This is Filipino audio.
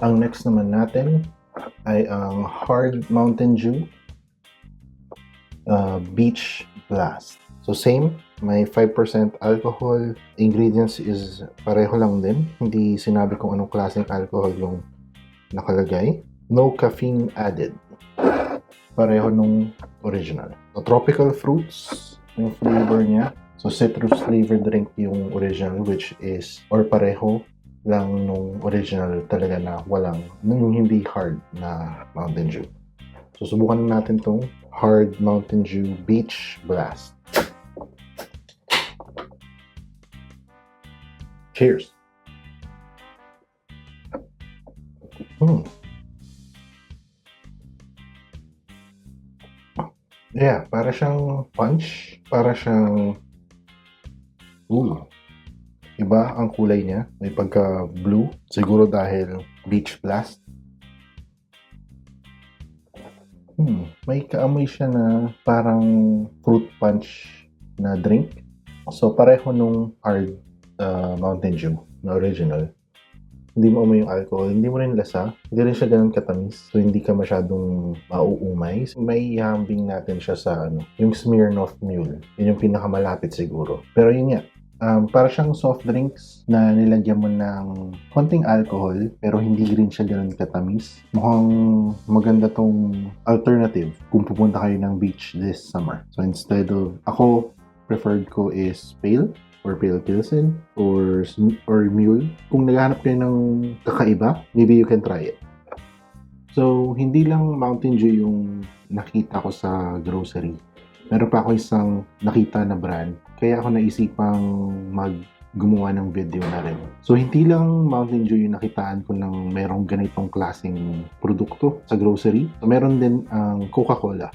Ang next naman natin ay ang Hard Mountain Dew Beach Blast. So same, may 5% alcohol. Ingredients is pareho lang din. Hindi sinabi kung anong klaseng alcohol yung nakalagay. No caffeine added. Pareho nung original. So tropical fruits yung flavor niya. So citrus flavored drink yung original, which is or pareho lang nung original talaga na walang, nung hindi hard na Mountain Dew. So subukan natin tong Hard Mountain Dew Beach Blast. Cheers! Yeah, para siyang punch. Para siyang... Iba ang kulay niya. May pagka-blue. Siguro dahil Beach Blast. May kaamoy siya na parang fruit punch na drink. So, pareho nung hard Mountain Dew na original. Hindi mo amoy yung alcohol, hindi mo rin lasa, hindi rin siya ganun katamis, so hindi ka masyadong mauumay. May hambing natin siya sa yung Smirnoff Mule. Yun yung pinakamalapit siguro. Pero yun nga, para siyang soft drinks na nilagyan mo ng konting alcohol pero hindi rin siya ganun katamis. Mukhang maganda tong alternative kung pupunta kayo ng beach this summer. So instead of, ako, preferred ko is pale or pale pilsen or mule. Kung naghahanap kayo ng kakaiba, maybe you can try it. So hindi lang Mountain Dew yung nakita ko sa grocery. Meron pa ako isang nakita na brand. Kaya ako naisipang gumawa ng video na rin. So, hindi lang Mountain Dew yung nakitaan ko ng merong ganitong klaseng produkto sa grocery. So, meron din ang Coca-Cola.